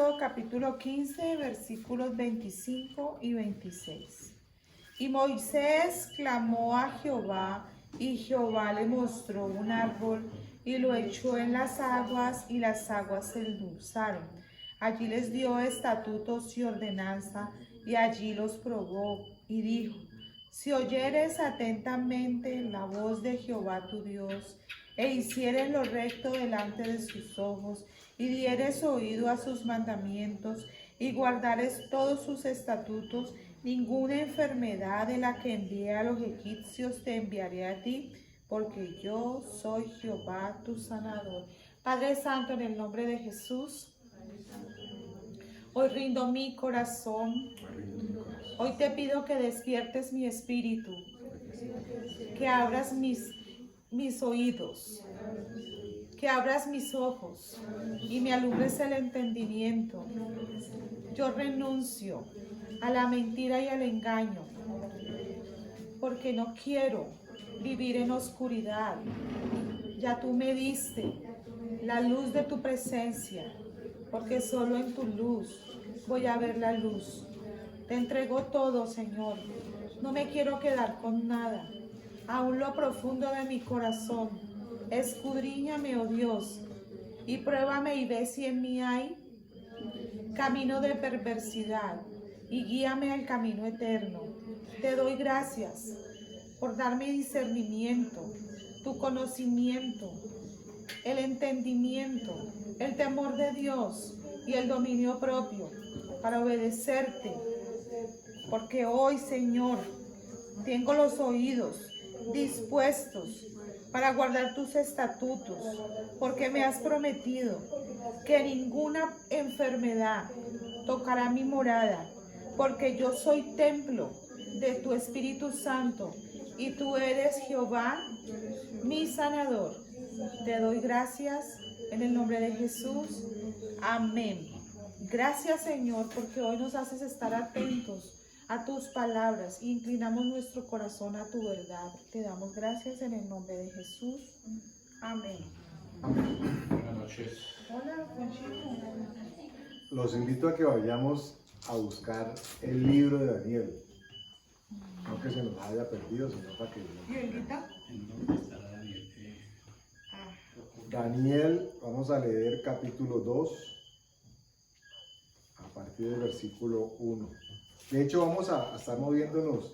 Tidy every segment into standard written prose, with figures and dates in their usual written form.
Éxodo capítulo 15, versículos 25 y 26. Y Moisés clamó a Jehová, y Jehová le mostró un árbol, y lo echó en las aguas, y las aguas se endulzaron. Allí les dio estatutos y ordenanza, y allí los probó, y dijo: si oyeres atentamente la voz de Jehová tu Dios, e hicieres lo recto delante de sus ojos, y dieres oído a sus mandamientos, y guardares todos sus estatutos, ninguna enfermedad de la que envié a los egipcios te enviaré a ti, porque yo soy Jehová tu sanador. Padre Santo, en el nombre de Jesús, hoy rindo mi corazón. Hoy te pido que despiertes mi espíritu, que abras mis oídos, que abras mis ojos y me alumbres el entendimiento. Yo renuncio a la mentira y al engaño, porque no quiero vivir en oscuridad. Ya tú me diste la luz de tu presencia, porque solo en tu luz voy a ver la luz. Te entrego todo, Señor. No me quiero quedar con nada. Aún lo profundo de mi corazón, escudriñame, oh Dios, y pruébame y ve si en mí hay camino de perversidad, y guíame al camino eterno. Te doy gracias por darme discernimiento, tu conocimiento, el entendimiento, el temor de Dios y el dominio propio para obedecerte. Porque hoy, Señor, tengo los oídos dispuestos para guardar tus estatutos, porque me has prometido que ninguna enfermedad tocará mi morada, porque yo soy templo de tu Espíritu Santo y tú eres Jehová, mi sanador. Te doy gracias en el nombre de Jesús. Amén. Gracias, Señor, porque hoy nos haces estar atentos a tus palabras e inclinamos nuestro corazón a tu verdad. Te damos gracias en el nombre de Jesús. Amén. Buenas noches. Hola, Conchito. Los invito a que vayamos a buscar el libro de Daniel. No que se nos haya perdido, sino para que... ¿Y Elguita? ¿En dónde estará Daniel? Daniel, vamos a leer capítulo 2, a partir del versículo 1. De hecho, vamos a estar moviéndonos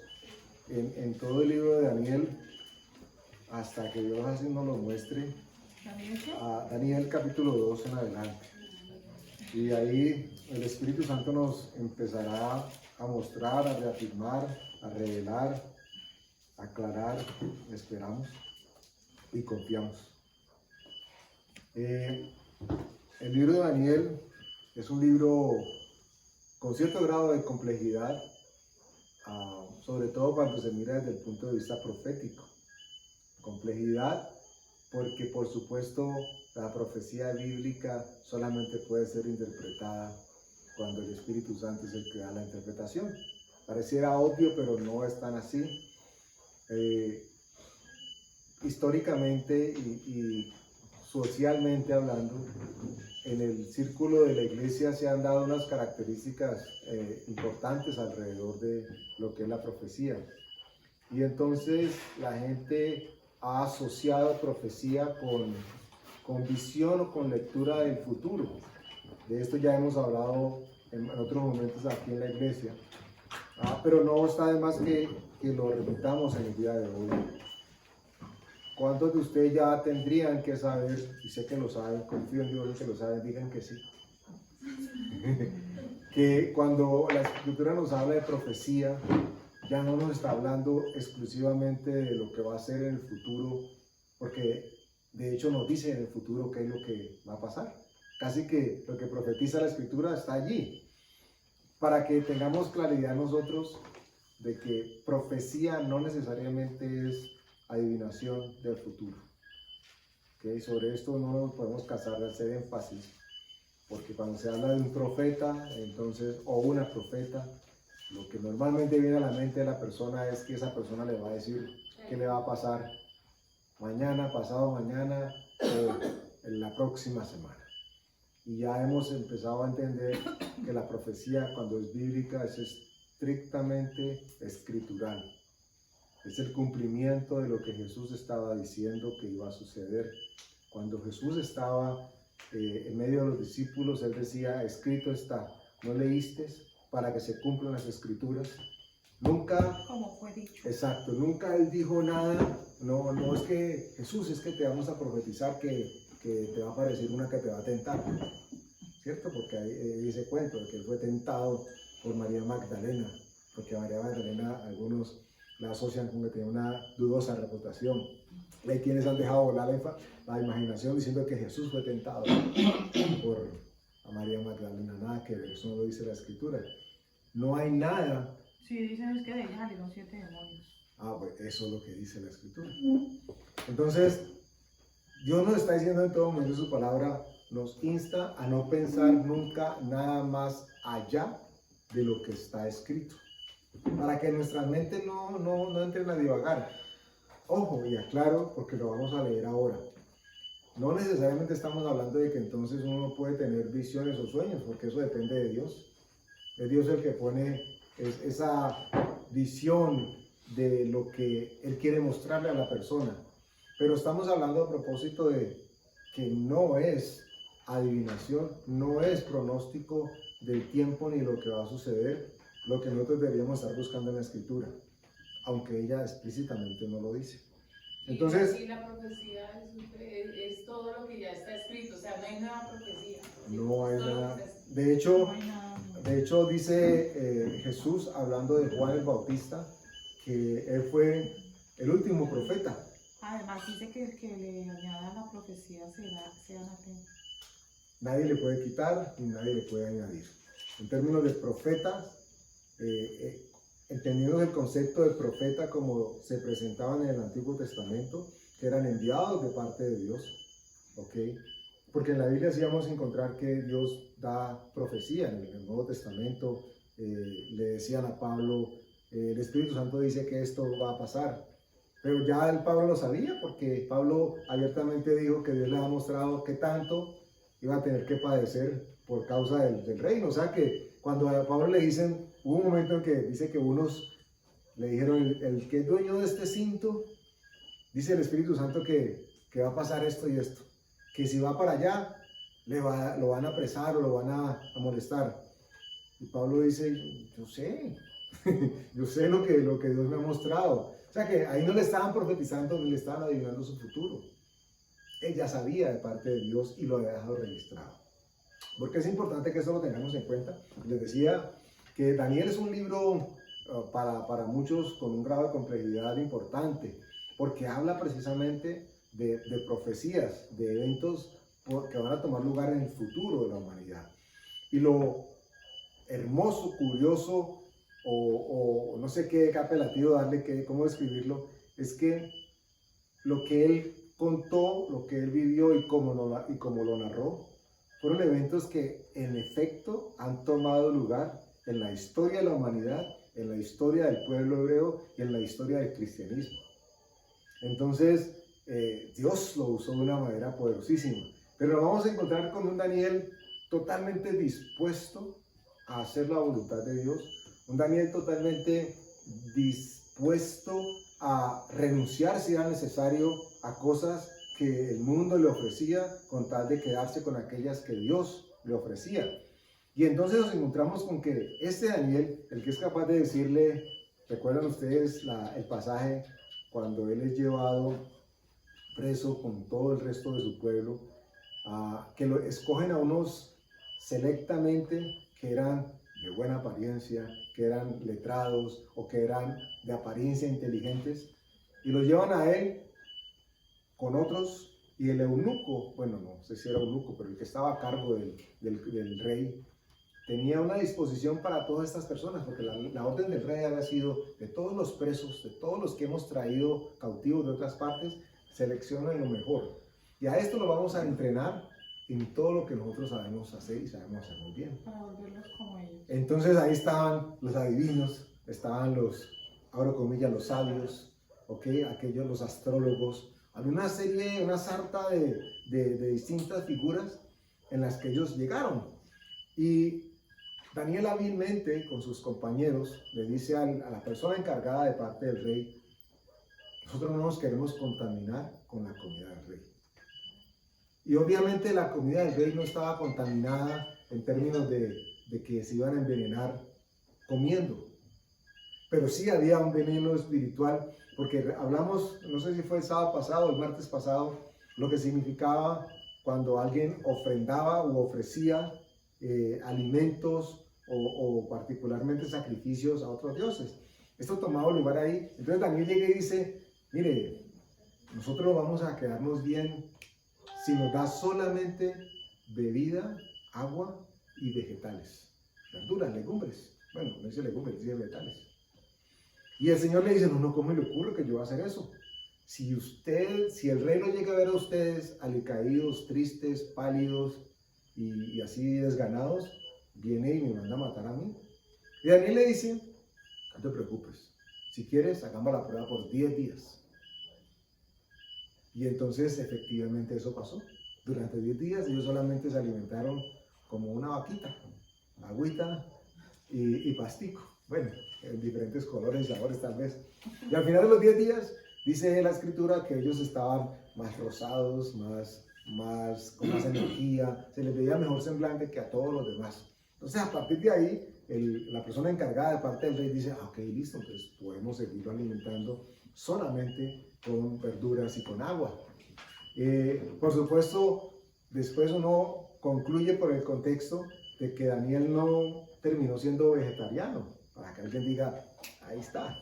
en todo el libro de Daniel hasta que Dios así nos lo muestre. A Daniel capítulo 2 en adelante. Y ahí el Espíritu Santo nos empezará a mostrar, a reafirmar, a revelar, a aclarar, esperamos y confiamos. El libro de Daniel es un libro con cierto grado de complejidad, sobre todo cuando se mira desde el punto de vista profético. Complejidad porque, por supuesto, la profecía bíblica solamente puede ser interpretada cuando el Espíritu Santo es el que da la interpretación. Pareciera obvio, pero no es tan así. Históricamente y socialmente hablando, en el círculo de la iglesia se han dado unas características importantes alrededor de lo que es la profecía. Y entonces la gente ha asociado profecía con visión o con lectura del futuro. De esto ya hemos hablado en otros momentos aquí en la iglesia. Pero no está de más que lo repitamos en el día de hoy. ¿Cuántos de ustedes ya tendrían que saber, y sé que lo saben, confío en Dios que lo saben, digan que sí, que cuando la Escritura nos habla de profecía, ya no nos está hablando exclusivamente de lo que va a ser en el futuro, porque de hecho nos dice en el futuro qué es lo que va a pasar. Casi que lo que profetiza la Escritura está allí, para que tengamos claridad nosotros de que profecía no necesariamente es adivinación del futuro. ¿Okay? Sobre esto no nos podemos cansar de hacer énfasis, porque cuando se habla de un profeta, entonces, o una profeta, lo que normalmente viene a la mente de la persona es que esa persona le va a decir qué le va a pasar mañana, pasado mañana o en la próxima semana. y ya hemos empezado a entender que la profecía, cuando es bíblica, es estrictamente escritural. Es el cumplimiento de lo que Jesús estaba diciendo que iba a suceder. Cuando Jesús estaba en medio de los discípulos, Él decía, escrito está, ¿no leíste para que se cumplan las escrituras? Nunca, Como fue dicho. exacto, nunca Él dijo nada, no es que Jesús, es que te vamos a profetizar que te va a aparecer una que te va a tentar, ¿cierto? Porque hay ese cuento de que Él fue tentado por María Magdalena, porque María Magdalena algunos la asocian con que tiene una dudosa reputación. Hay quienes han dejado volar la imaginación diciendo que Jesús fue tentado por a María Magdalena. Nada que ver, eso no lo dice la Escritura. No hay nada. Sí, dicen es que de ella salieron 7 demonios. Pues eso es lo que dice la Escritura. Entonces, Dios nos está diciendo en todo momento su palabra, nos insta a no pensar nunca nada más allá de lo que está escrito, para que nuestras mentes no entren a divagar. Ojo, y aclaro, porque lo vamos a leer ahora. No necesariamente estamos hablando de que entonces uno puede tener visiones o sueños, porque eso depende de Dios. Es Dios el que pone esa visión de lo que Él quiere mostrarle a la persona. Pero estamos hablando a propósito de que no es adivinación, no es pronóstico del tiempo ni lo que va a suceder, lo que nosotros deberíamos estar buscando en la Escritura, aunque ella explícitamente no lo dice. Entonces, y la profecía es todo lo que ya está escrito, o sea, no hay nueva profecía. No hay Todo lo nada. que está escrito. De hecho dice Jesús, hablando de Juan el Bautista, que él fue el último profeta. Además dice que el que le añada la profecía sea anatema. Nadie le puede quitar y nadie le puede añadir. En términos de profeta, entendiendo el concepto de profeta como se presentaban en el Antiguo Testamento, que eran enviados de parte de Dios, ¿ok? Porque en la Biblia sí vamos a encontrar que Dios da profecía. En el Nuevo Testamento le decían a Pablo, el Espíritu Santo dice que esto va a pasar. Pero ya el Pablo lo sabía, porque Pablo abiertamente dijo que Dios le ha mostrado que tanto iba a tener que padecer por causa del reino. O sea que cuando a Pablo le dicen, hubo un momento en que dice que unos le dijeron, el que es dueño de este cinto, dice el Espíritu Santo que va a pasar esto y esto, que si va para allá, lo van a apresar o lo van a molestar. Y Pablo dice, yo sé, yo sé lo que Dios me ha mostrado. O sea que ahí no le estaban profetizando, ni le estaban adivinando su futuro. Él ya sabía de parte de Dios y lo había dejado registrado. Porque es importante que esto lo tengamos en cuenta. Les decía que Daniel es un libro para muchos con un grado de complejidad importante, porque habla precisamente de profecías, de eventos que van a tomar lugar en el futuro de la humanidad. Y lo hermoso, curioso, o no sé qué apelativo darle, cómo describirlo, es que lo que él contó, lo que él vivió y cómo lo narró, fueron eventos que en efecto han tomado lugar en la historia de la humanidad, en la historia del pueblo hebreo y en la historia del cristianismo. Entonces, Dios lo usó de una manera poderosísima. Pero lo vamos a encontrar con un Daniel totalmente dispuesto a hacer la voluntad de Dios, un Daniel totalmente dispuesto a renunciar si era necesario a cosas que el mundo le ofrecía con tal de quedarse con aquellas que Dios le ofrecía. Y entonces nos encontramos con que este Daniel, el que es capaz de decirle, ¿recuerdan ustedes el pasaje cuando él es llevado preso con todo el resto de su pueblo, que lo escogen a unos selectamente que eran de buena apariencia, que eran letrados o que eran de apariencia inteligentes, y los llevan a él con otros, y el eunuco, bueno, no sé si era eunuco, pero el que estaba a cargo del rey, tenía una disposición para todas estas personas, porque la orden del rey había sido, de todos los presos, de todos los que hemos traído cautivos de otras partes, seleccionen lo mejor. Y a esto lo vamos a entrenar en todo lo que nosotros sabemos hacer y sabemos hacer muy bien. Para volverlos como ellos. Entonces ahí estaban los adivinos, estaban los, abro comillas, los sabios, ¿okay? Aquellos, los astrólogos. Había una sarta de distintas figuras en las que ellos llegaron. Y Daniel hábilmente con sus compañeros le dice a la persona encargada de parte del rey: nosotros no nos queremos contaminar con la comida del rey. Y obviamente la comida del rey no estaba contaminada en términos de que se iban a envenenar comiendo, pero sí había un veneno espiritual, porque hablamos, no sé si fue el sábado pasado o el martes pasado, lo que significaba cuando alguien ofrendaba u ofrecía alimentos o particularmente sacrificios a otros dioses. Esto tomaba lugar ahí. Entonces Daniel llega y dice: mire, nosotros vamos a quedarnos bien si nos da solamente bebida, agua y vegetales, verduras, legumbres. Bueno, no dice legumbres, dice vegetales. Y el Señor le dice: no, ¿cómo le ocurre que yo voy a hacer eso? Si el rey lo llega a ver a ustedes alicaídos, tristes, pálidos y así desganados, viene y me manda a matar a mí. Y Daniel le dice: no te preocupes, si quieres, hagamos la prueba por 10 días. Y entonces efectivamente eso pasó. Durante 10 días ellos solamente se alimentaron como una vaquita, agüita y pastico. Bueno, en diferentes colores y sabores tal vez. Y al final de los 10 días dice la escritura que ellos estaban más rosados, con más energía, se les veía mejor semblante que a todos los demás. Entonces a partir de ahí, la persona encargada de parte del rey dice: ok, listo, entonces podemos seguirlo alimentando solamente con verduras y con agua. Por supuesto, después uno concluye por el contexto de que Daniel no terminó siendo vegetariano, para que alguien diga: ahí está,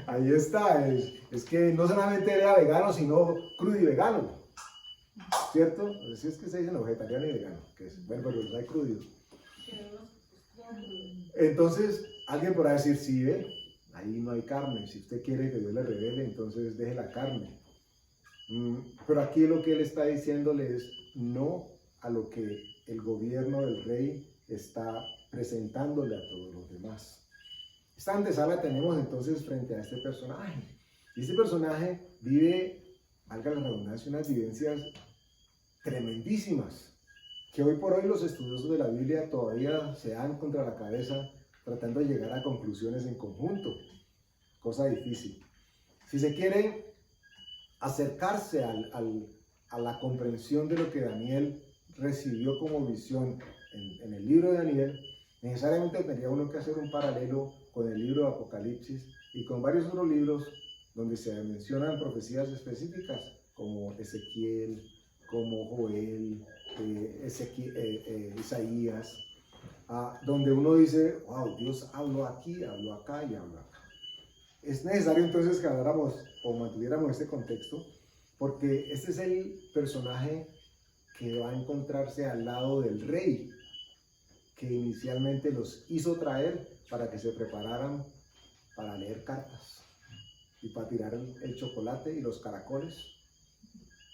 ahí está, es que no solamente era vegano, sino crudo y vegano, ¿cierto? Así es que se dicen vegetariano y vegano, que es, bueno, pero no hay crudo. Entonces, alguien podrá decir: sí, ve, ahí no hay carne, si usted quiere que Dios le revele, entonces deje la carne. Pero aquí lo que él está diciéndole es no a lo que el gobierno del rey está presentándole a todos los demás. Esta antesala tenemos entonces frente a este personaje. Y este personaje vive, valga la redundancia, unas vivencias tremendísimas, que hoy por hoy los estudiosos de la Biblia todavía se dan contra la cabeza tratando de llegar a conclusiones en conjunto. Cosa difícil. Si se quiere acercarse a la comprensión de lo que Daniel recibió como visión en el libro de Daniel, necesariamente tendría uno que hacer un paralelo con el libro de Apocalipsis y con varios otros libros donde se mencionan profecías específicas como Ezequiel, como Joel, Isaías, donde uno dice: wow, Dios habló aquí, habló acá y habló acá. Es necesario entonces que habláramos o mantuviéramos este contexto, porque este es el personaje que va a encontrarse al lado del rey, que inicialmente los hizo traer para que se prepararan para leer cartas y para tirar el chocolate y los caracoles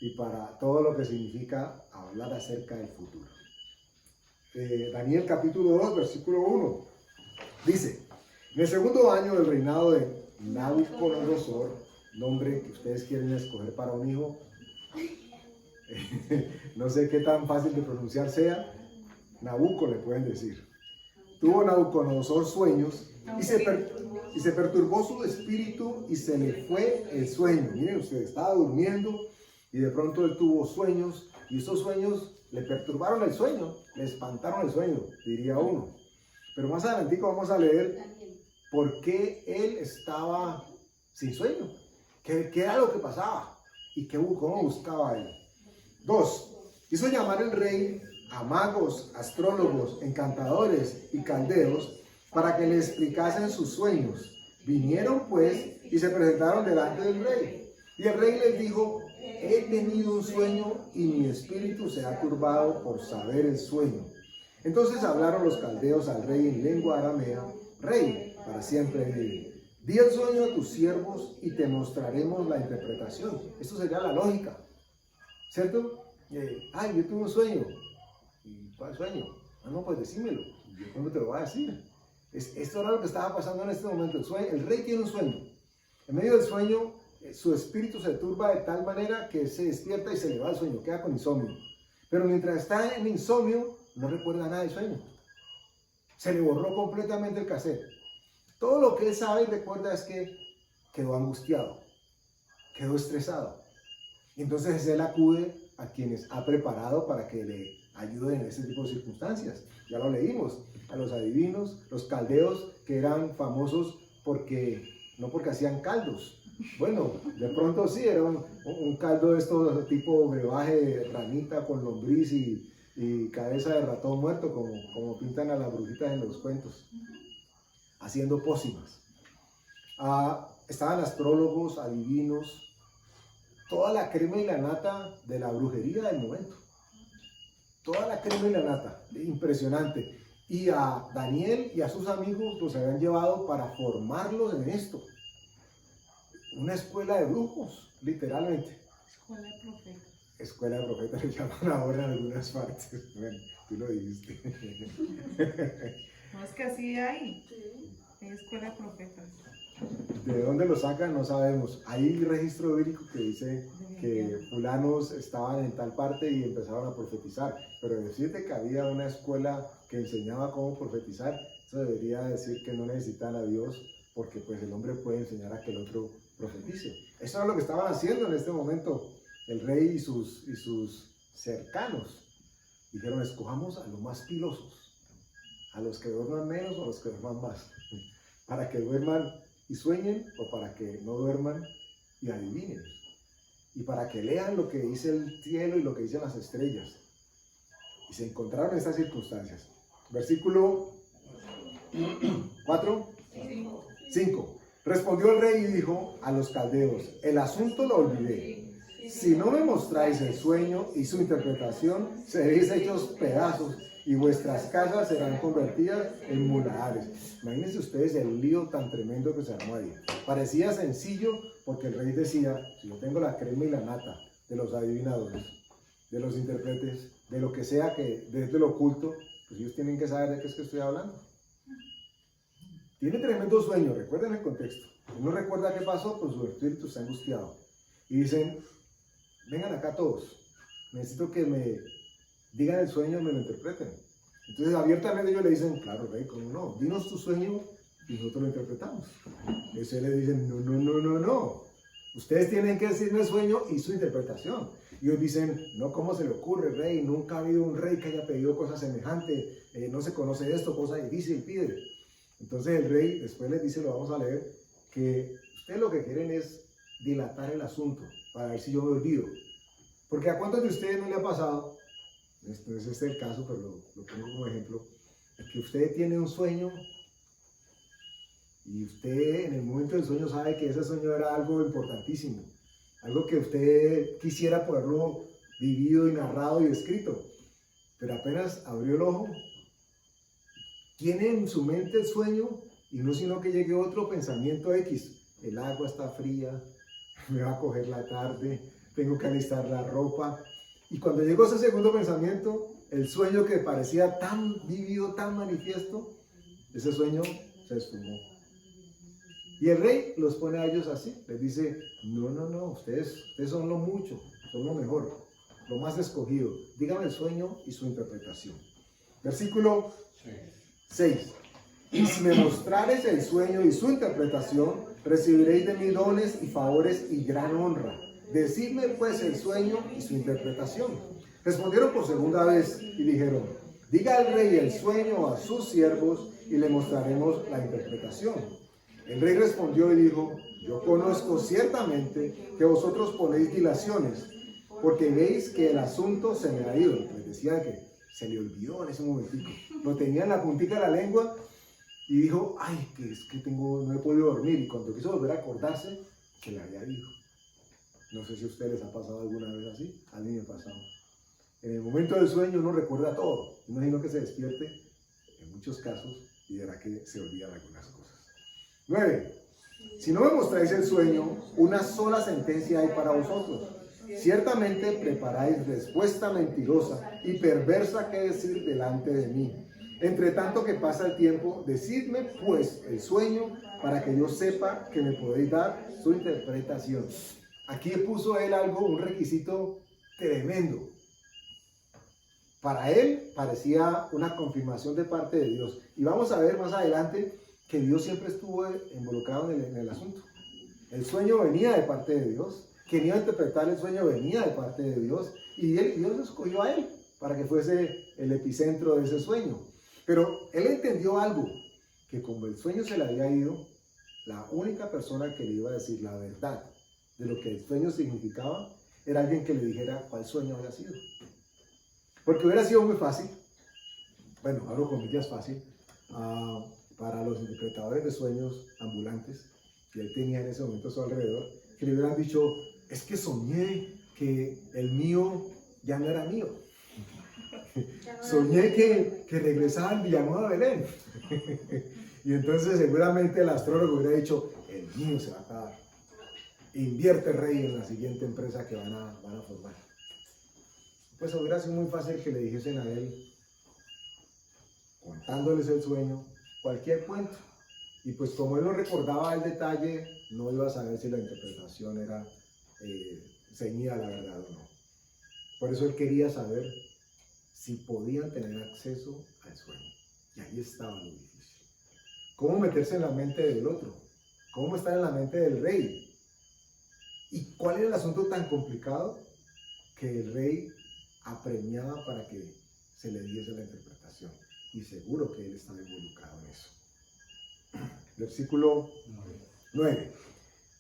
y para todo lo que significa hablar acerca del futuro. Daniel capítulo 2, versículo 1, dice: en el segundo año del reinado de Nabucodonosor, nombre que ustedes quieren escoger para un hijo, no sé qué tan fácil de pronunciar sea, Nabucco le pueden decir. Tuvo Nabucodonosor sueños y se perturbó su espíritu y se le fue el sueño. Miren ustedes, estaba durmiendo y de pronto él tuvo sueños y estos sueños le perturbaron el sueño, le espantaron el sueño, diría uno. Pero más adelantico vamos a leer por qué él estaba sin sueño, qué era lo que pasaba y cómo buscaba él. 2. Hizo llamar el rey a magos, astrólogos, encantadores y caldeos para que le explicasen sus sueños. Vinieron pues y se presentaron delante del rey. Y el rey les dijo: he tenido un sueño y mi espíritu se ha turbado por saber el sueño. Entonces hablaron los caldeos al rey en lengua aramea: rey, para siempre vive. Di el sueño a tus siervos y te mostraremos la interpretación. Esto sería la lógica, ¿cierto? Yo tuve un sueño. ¿Y cuál sueño? No, pues decímelo. Yo cómo te lo voy a decir. Esto era lo que estaba pasando en este momento. El rey tiene un sueño. En medio del sueño, su espíritu se turba de tal manera que se despierta y se le va el sueño, queda con insomnio. Pero mientras está en insomnio, no recuerda nada del sueño. Se le borró completamente el cassette. Todo lo que él sabe y recuerda es que quedó angustiado, quedó estresado. Entonces él acude a quienes ha preparado para que le ayuden en ese tipo de circunstancias. Ya lo leímos, a los adivinos, los caldeos, que eran famosos no porque hacían caldos. Bueno, de pronto sí, era un caldo de estos tipo brebaje de ranita con lombriz y cabeza de ratón muerto, como pintan a las brujitas en los cuentos, haciendo pócimas. Estaban astrólogos, adivinos, toda la crema y la nata de la brujería del momento. Toda la crema y la nata, impresionante. Y a Daniel y a sus amigos los habían llevado para formarlos en esto. Una escuela de brujos, literalmente. Escuela de profetas. Escuela de profetas le llaman ahora en algunas partes. Bueno, tú lo dijiste. No, es que así hay. Hay escuela de profetas. ¿De dónde lo sacan? No sabemos. Hay registro bíblico que dice que fulanos estaban en tal parte y empezaron a profetizar. Pero decirte que había una escuela que enseñaba cómo profetizar, eso debería decir que no necesitan a Dios, porque pues el hombre puede enseñar a que el otro profetice. Eso es lo que estaban haciendo en este momento el rey y sus cercanos. Dijeron, escojamos a los más pilosos, a los que duerman menos o a los que duerman más, para que duerman y sueñen, o para que no duerman y adivinen, y para que lean lo que dice el cielo y lo que dicen las estrellas. Y se encontraron en estas circunstancias. Versículo 4, 5. Respondió el rey y dijo a los caldeos, el asunto lo olvidé. Si no me mostráis el sueño y su interpretación, seréis hechos pedazos y vuestras casas serán convertidas en muladares. Imagínense ustedes el lío tan tremendo que se armó ahí. Parecía sencillo porque el rey decía, si yo tengo la crema y la nata de los adivinadores, de los intérpretes, de lo que sea que desde lo oculto, pues ellos tienen que saber de qué es que estoy hablando. Tiene tremendo sueño, recuerden el contexto. Si no recuerda qué pasó, pues su espíritu está angustiado. Y dicen, vengan acá todos, necesito que me digan el sueño y me lo interpreten. Entonces abiertamente ellos le dicen, claro rey, ¿cómo no? Dinos tu sueño y nosotros lo interpretamos. Entonces le dicen, no. Ustedes tienen que decirme el sueño y su interpretación. Y ellos dicen, no, ¿cómo se le ocurre, rey? Nunca ha habido un rey que haya pedido cosas semejantes, no se conoce esto, cosa difícil, pide. Entonces el rey después les dice, lo vamos a leer, que ustedes lo que quieren es dilatar el asunto, para ver si yo me olvido. Porque ¿a cuántos de ustedes no le ha pasado? Este es el caso, pero lo pongo como ejemplo, que usted tiene un sueño y usted en el momento del sueño sabe que ese sueño era algo importantísimo, algo que usted quisiera poderlo vivido y narrado y escrito, pero apenas abrió el ojo, tiene en su mente el sueño y no sino que llegue otro pensamiento X, el agua está fría, me va a coger la tarde, tengo que alistar la ropa. Y cuando llegó ese segundo pensamiento, el sueño que parecía tan vívido, tan manifiesto, ese sueño se esfumó. Y el rey los pone a ellos así, les dice, no, ustedes son lo mucho, son lo mejor, lo más escogido. Díganme el sueño y su interpretación. Versículo 6. Y si me mostrares el sueño y su interpretación, recibiréis de mí dones y favores y gran honra. Decidme pues el sueño y su interpretación. Respondieron por segunda vez y dijeron, diga al rey el sueño a sus siervos y le mostraremos la interpretación. El rey respondió y dijo, yo conozco ciertamente que vosotros ponéis dilaciones, porque veis que el asunto se me ha ido. Les decía que se le olvidó en ese momentico. Lo tenía en la puntita de la lengua y dijo, ay, que es que no he podido dormir. Y cuando quiso volver a acordarse, que le había dicho. No sé si a ustedes les ha pasado alguna vez así. A mí me ha pasado. En el momento del sueño uno recuerda todo. Imagino que se despierte en muchos casos y verá que se olvidan algunas cosas. 9. Si no me mostráis el sueño, una sola sentencia hay para vosotros. Ciertamente preparáis respuesta mentirosa y perversa que decir delante de mí. Entre tanto que pasa el tiempo, decidme pues el sueño para que yo sepa que me podéis dar su interpretación. Aquí puso él un requisito tremendo. Para él parecía una confirmación de parte de Dios. Y vamos a ver más adelante que Dios siempre estuvo involucrado en el asunto. El sueño venía de parte de Dios. Quien iba a interpretar el sueño venía de parte de Dios. Y Dios lo escogió a él para que fuese el epicentro de ese sueño. Pero él entendió algo, que como el sueño se le había ido, la única persona que le iba a decir la verdad de lo que el sueño significaba era alguien que le dijera cuál sueño había sido. Porque hubiera sido muy fácil, bueno, abro comillas fácil, para los interpretadores de sueños ambulantes que él tenía en ese momento a su alrededor, que le hubieran dicho, es que soñé que el mío ya no era mío. Soñé que regresaba en Villanueva Belén. Y entonces seguramente el astrólogo hubiera dicho, el mío se va a acabar. Invierte, rey, en la siguiente empresa que van a formar. Pues hubiera sido muy fácil que le dijesen a él, contándoles el sueño, cualquier cuento. Y pues como él no recordaba el detalle, no iba a saber si la interpretación era ceñida a la verdad o no. Por eso él quería saber si podían tener acceso al sueño. Y ahí estaba lo difícil. ¿Cómo meterse en la mente del otro? ¿Cómo estar en la mente del rey? ¿Y cuál era el asunto tan complicado? Que el rey apremiaba para que se le diese la interpretación. Y seguro que él estaba involucrado en eso. Versículo 9.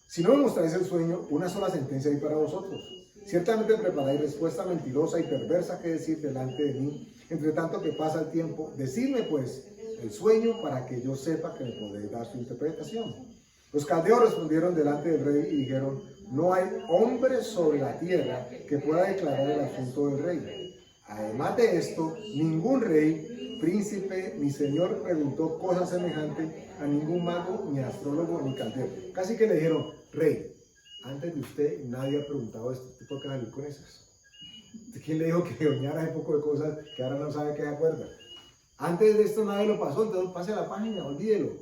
Si no me mostráis el sueño, una sola sentencia hay para vosotros. Ciertamente preparáis respuesta mentirosa y perversa que decir delante de mí. Entre tanto que pasa el tiempo, decidme pues el sueño para que yo sepa que me podéis dar su interpretación. Los caldeos respondieron delante del rey y dijeron, no hay hombre sobre la tierra que pueda declarar el asunto del rey. Además de esto, ningún rey, príncipe ni señor preguntó cosa semejante a ningún mago, ni astrólogo, ni caldeo. Casi que le dijeron, rey, antes de usted nadie ha preguntado esto, ¿usted por qué salir con esas? ¿Quién le dijo que soñara un poco de cosas que ahora no sabe qué de acuerdo? Antes de esto nadie lo pasó, entonces pase la página, olvídelo.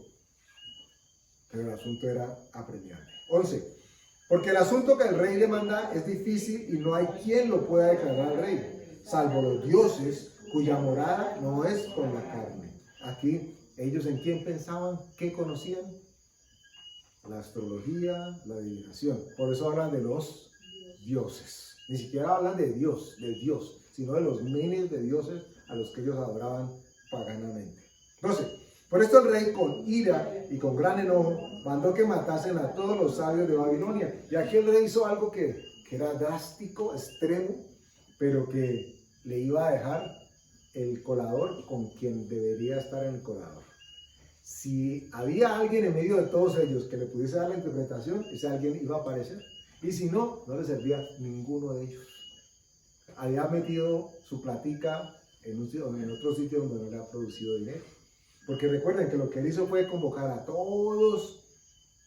Pero el asunto era apremiante. 11. Porque el asunto que el rey le manda es difícil y no hay quien lo pueda declarar al rey, salvo los dioses cuya morada no es con la carne. Aquí, ellos en quién pensaban, qué conocían, la astrología, la adivinación. Por eso hablan de los dioses. Ni siquiera hablan de Dios, del Dios, sino de los miles de dioses a los que ellos adoraban paganamente. 12. Por esto el rey con ira y con gran enojo mandó que matasen a todos los sabios de Babilonia. Y aquí el rey hizo algo que era drástico, extremo, pero que le iba a dejar el colador con quien debería estar en el colador. Si había alguien en medio de todos ellos que le pudiese dar la interpretación, ese alguien iba a aparecer. Y si no, no le servía ninguno de ellos. Había metido su platica en otro sitio donde no le ha producido dinero. Porque recuerden que lo que él hizo fue convocar a todos,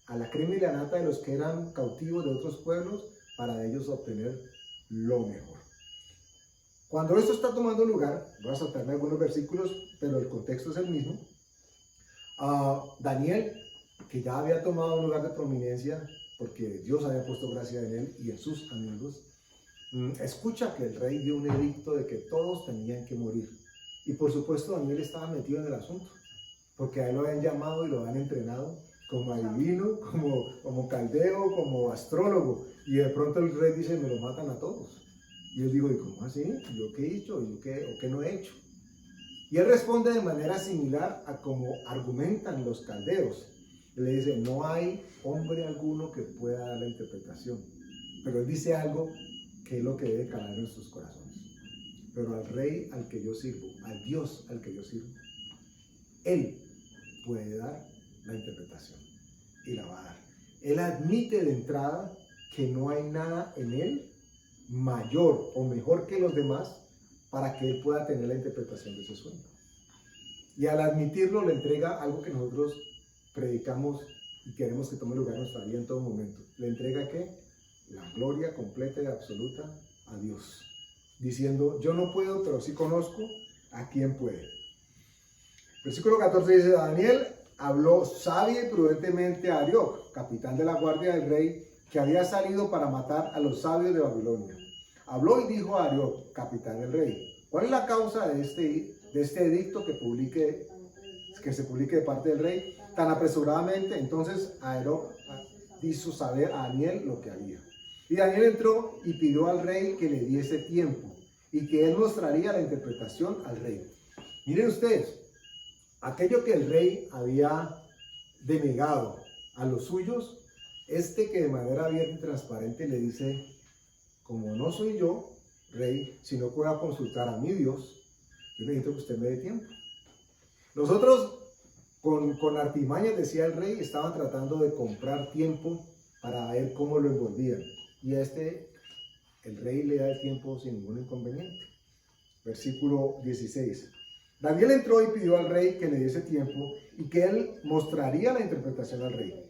a la crema y la nata de los que eran cautivos de otros pueblos, para ellos obtener lo mejor. Cuando esto está tomando lugar, voy a saltarme algunos versículos, pero el contexto es el mismo. Daniel, que ya había tomado un lugar de prominencia, porque Dios había puesto gracia en él y en sus amigos, escucha que el rey dio un edicto de que todos tenían que morir. Y por supuesto Daniel estaba metido en el asunto, porque a él lo habían llamado y lo habían entrenado como adivino, como caldeo, como astrólogo. Y de pronto el rey dice, me lo matan a todos. Y él dijo, ¿y cómo así? ¿Yo qué he hecho? ¿Yo qué no he hecho? Y él responde de manera similar a como argumentan los caldeos. Él le dice, no hay hombre alguno que pueda dar la interpretación. Pero él dice algo que es lo que debe calar en nuestros corazones. Pero al rey al que yo sirvo, al Dios al que yo sirvo, él puede dar la interpretación y la va a dar. Él admite de entrada que no hay nada en él mayor o mejor que los demás para que él pueda tener la interpretación de ese sueño. Y al admitirlo le entrega algo que nosotros predicamos y queremos que tome lugar en nuestra vida en todo momento. Le entrega ¿qué? La gloria completa y absoluta a Dios, diciendo, yo no puedo, pero sí conozco a quien puede. Versículo 14 dice, Daniel habló sabia y prudentemente a Arioc, capitán de la guardia del rey, que había salido para matar a los sabios de Babilonia. Habló y dijo a Arioc, capitán del rey, ¿Cuál es la causa de este edicto que se publique de parte del rey tan apresuradamente? Entonces Aroc hizo saber a Daniel lo que había. Y Daniel entró y pidió al rey que le diese tiempo y que él mostraría la interpretación al rey. Miren ustedes, aquello que el rey había denegado a los suyos, que de manera abierta y transparente le dice: como no soy yo, rey, sino que voy a consultar a mi Dios, yo necesito que usted me dé tiempo. Los otros, con artimañas, decía el rey, estaban tratando de comprar tiempo para ver cómo lo envolvían. Y el rey le da el tiempo sin ningún inconveniente. Versículo 16. Daniel entró y pidió al rey que le diese tiempo y que él mostraría la interpretación al rey.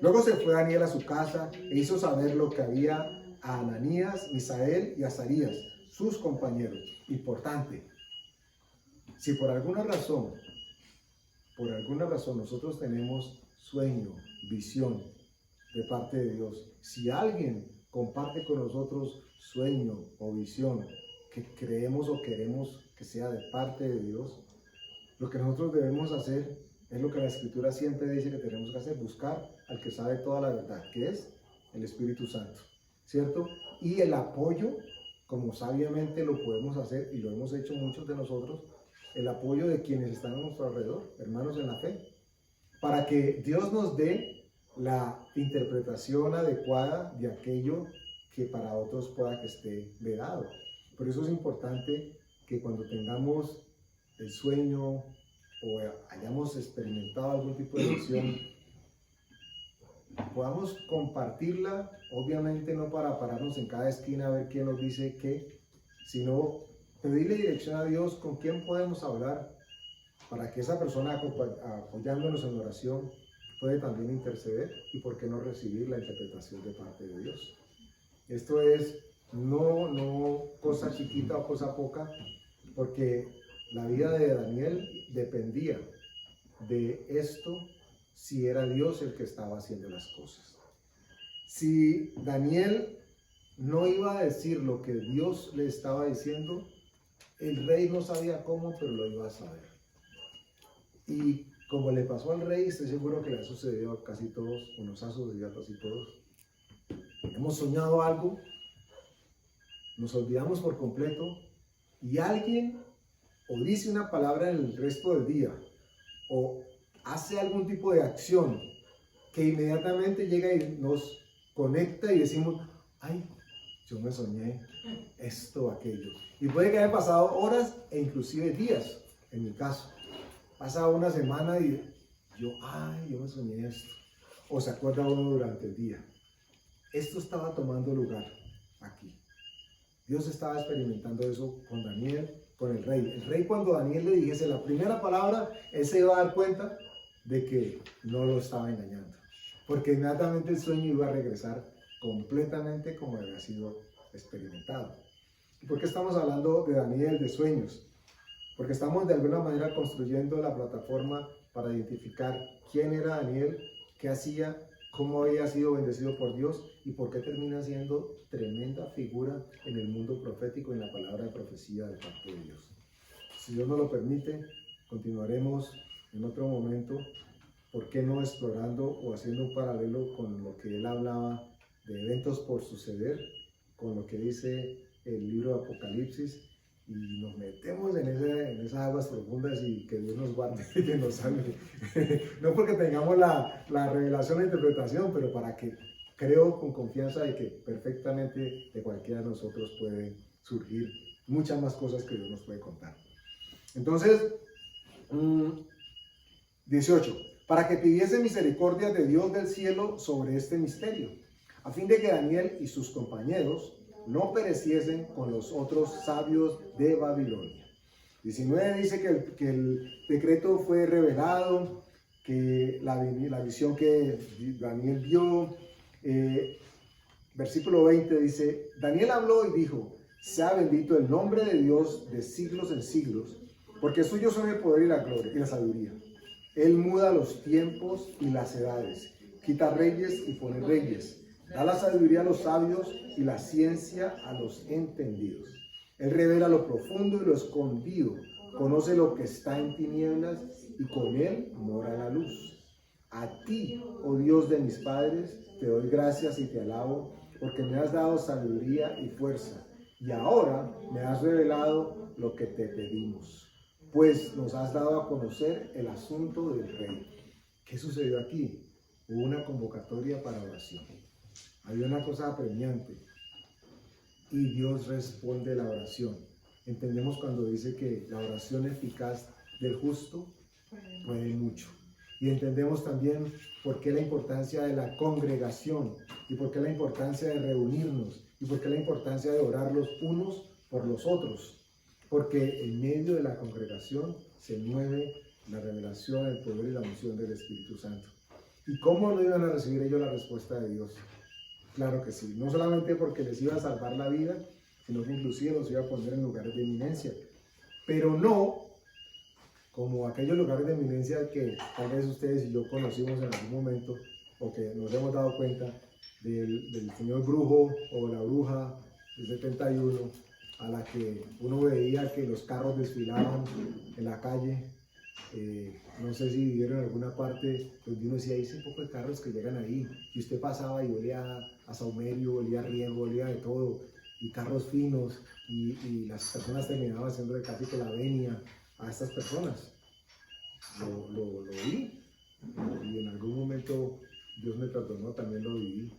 Luego se fue Daniel a su casa e hizo saber lo que había a Ananías, Misael y Azarías, sus compañeros. Importante, si por alguna razón nosotros tenemos sueño, visión de parte de Dios, si alguien comparte con nosotros sueño o visión que creemos o queremos que sea de parte de Dios, lo que nosotros debemos hacer es lo que la Escritura siempre dice que tenemos que hacer: buscar al que sabe toda la verdad, que es el Espíritu Santo, ¿cierto? Y el apoyo, como sabiamente lo podemos hacer y lo hemos hecho muchos de nosotros, el apoyo de quienes están a nuestro alrededor, hermanos en la fe, para que Dios nos dé la interpretación adecuada de aquello que para otros pueda que esté vedado. Por eso es importante que cuando tengamos el sueño o hayamos experimentado algún tipo de visión, podamos compartirla, obviamente no para pararnos en cada esquina a ver quién nos dice qué, sino pedirle dirección a Dios con quién podemos hablar, para que esa persona, apoyándonos en oración, puede también interceder y por qué no recibir la interpretación de parte de Dios. Esto es no cosa chiquita o cosa poca, porque la vida de Daniel dependía de esto, si era Dios el que estaba haciendo las cosas. Si Daniel no iba a decir lo que Dios le estaba diciendo, el rey no sabía cómo, pero lo iba a saber. Y como le pasó al rey, estoy seguro que le ha sucedido a casi todos, o nos ha sucedido a casi todos. Hemos soñado algo, nos olvidamos por completo, y alguien o dice una palabra en el resto del día, o hace algún tipo de acción que inmediatamente llega y nos conecta y decimos: ay, yo me soñé esto o aquello. Y puede que haya pasado horas e inclusive días, en mi caso. Pasa una semana y yo me soñé esto. O se acuerda uno durante el día. Esto estaba tomando lugar aquí. Dios estaba experimentando eso con Daniel, con el rey. El rey, cuando Daniel le dijese la primera palabra, él se iba a dar cuenta de que no lo estaba engañando. Porque inmediatamente el sueño iba a regresar completamente como había sido experimentado. ¿Y por qué estamos hablando de Daniel, de sueños? Porque estamos de alguna manera construyendo la plataforma para identificar quién era Daniel, qué hacía, cómo había sido bendecido por Dios y por qué termina siendo tremenda figura en el mundo profético, en la palabra de profecía de parte de Dios. Si Dios nos lo permite, continuaremos en otro momento, ¿por qué no explorando o haciendo un paralelo con lo que él hablaba de eventos por suceder, con lo que dice el libro de Apocalipsis, y nos metemos en esas aguas profundas y que Dios nos guarde y que nos salve? No porque tengamos la revelación e interpretación, pero para que creo con confianza de que perfectamente de cualquiera de nosotros pueden surgir muchas más cosas que Dios nos puede contar. Entonces, 18. Para que pidiese misericordia de Dios del cielo sobre este misterio, a fin de que Daniel y sus compañeros no pereciesen con los otros sabios de Babilonia. 19 dice que el decreto fue revelado, que la visión que Daniel vio. Versículo 20 dice: Daniel habló y dijo: sea bendito el nombre de Dios de siglos en siglos, porque suyos son el poder y la gloria y la sabiduría. Él muda los tiempos y las edades, quita reyes y pone reyes, da la sabiduría a los sabios y la ciencia a los entendidos. Él revela lo profundo y lo escondido, conoce lo que está en tinieblas y con Él mora la luz. A ti, oh Dios de mis padres, te doy gracias y te alabo, porque me has dado sabiduría y fuerza, y ahora me has revelado lo que te pedimos, pues nos has dado a conocer el asunto del rey. ¿Qué sucedió aquí? Hubo una convocatoria para oración. Había una cosa apremiante y Dios responde la oración. Entendemos cuando dice que la oración eficaz del justo puede mucho. Y entendemos también por qué la importancia de la congregación y por qué la importancia de reunirnos y por qué la importancia de orar los unos por los otros. Porque en medio de la congregación se mueve la revelación, el poder y la unción del Espíritu Santo. ¿Y cómo no iban a recibir ellos la respuesta de Dios? Claro que sí, no solamente porque les iba a salvar la vida, sino que inclusive los iba a poner en lugares de eminencia. Pero no como aquellos lugares de eminencia que tal vez ustedes y yo conocimos en algún momento, o que nos hemos dado cuenta del señor brujo o la bruja del 71, a la que uno veía que los carros desfilaban en la calle. No sé si vivieron en alguna parte donde uno decía, hay ese poco de carros que llegan ahí, y usted pasaba y olía a saumerio, olía a riego, olía de todo, y carros finos, y las personas terminaban haciendo de casi que la venia a estas personas. Lo vi, y en algún momento Dios me perdonó, también lo viví.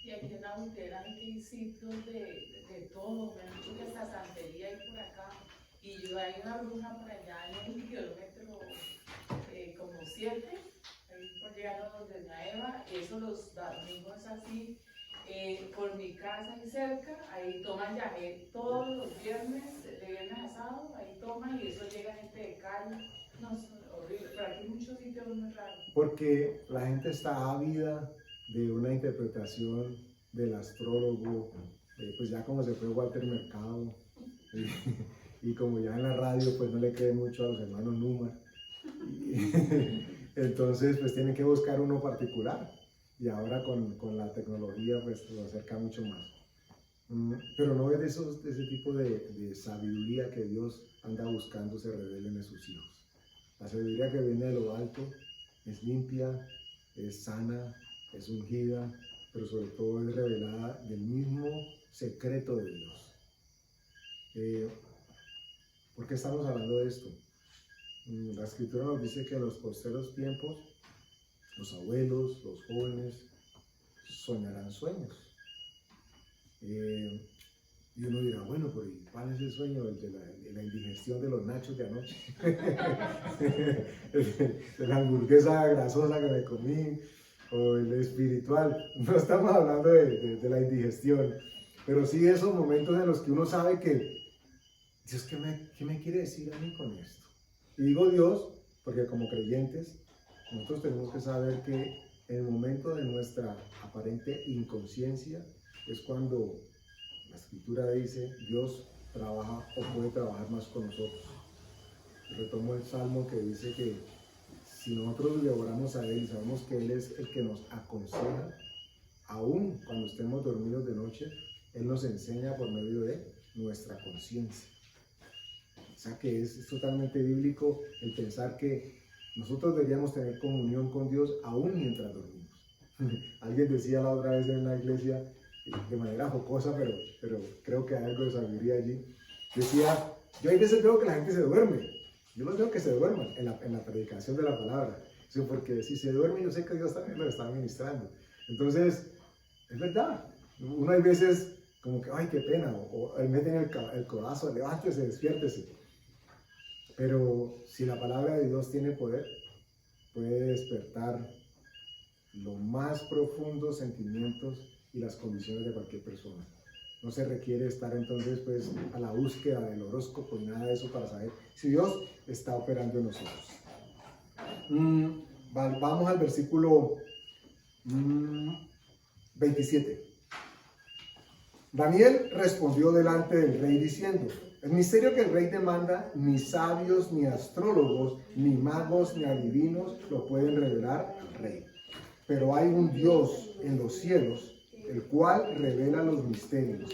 Y aquí en la Montera hay sitios de todo, me han dicho que hasta santería hay por acá. Y hay una bruja por allá en el kilómetro como 7, ahí por llegando donde la Eva, eso los domingos así, por mi casa y cerca, ahí toman yagé todos los viernes, de viernes a sábado, ahí toman y eso llega gente de Cali, no, es horrible, pero aquí hay muchos sitios muy raros. Porque la gente está ávida de una interpretación del astrólogo, pues ya como se fue Walter Mercado, y como ya en la radio pues no le cree mucho a los hermanos Numa, entonces pues tienen que buscar uno particular, y ahora con la tecnología pues lo acerca mucho más. Pero no es de ese tipo de sabiduría que Dios anda buscando se revelen en sus hijos. La sabiduría que viene de lo alto es limpia, es sana, es ungida, pero sobre todo es revelada del mismo secreto de Dios. ¿Por qué estamos hablando de esto? La Escritura nos dice que en los postreros tiempos los abuelos, los jóvenes soñarán sueños. Y uno dirá, bueno, pero ¿cuál es el sueño? El de la indigestión de los nachos de anoche, de la hamburguesa grasosa que me comí, o el espiritual. No estamos hablando de la indigestión, pero sí de esos momentos en los que uno sabe que Dios, ¿qué me quiere decir a mí con esto? Y digo Dios porque como creyentes nosotros tenemos que saber que en el momento de nuestra aparente inconsciencia es cuando la Escritura dice Dios trabaja o puede trabajar más con nosotros. Retomo el Salmo que dice que si nosotros le oramos a Él y sabemos que Él es el que nos aconseja, aún cuando estemos dormidos de noche, Él nos enseña por medio de nuestra conciencia. O sea que es totalmente bíblico el pensar que nosotros deberíamos tener comunión con Dios aún mientras dormimos. Alguien decía la otra vez en una iglesia, de manera jocosa, pero creo que hay algo de sabiduría allí. Decía, yo hay veces veo que la gente se duerme. Yo los veo que se duerman en la predicación de la palabra. Porque si se duerme, yo sé que Dios también lo está ministrando. Entonces, es verdad. Uno hay veces como que, ay, qué pena, o meten el codazo, levántese, despiértese. Pero si la palabra de Dios tiene poder, puede despertar los más profundos sentimientos y las condiciones de cualquier persona. No se requiere estar entonces pues a la búsqueda del horóscopo y nada de eso para saber si Dios está operando en nosotros. Vamos al versículo 27. Daniel respondió delante del rey diciendo: el misterio que el rey demanda, ni sabios, ni astrólogos, ni magos, ni adivinos lo pueden revelar al rey. Pero hay un Dios en los cielos, el cual revela los misterios.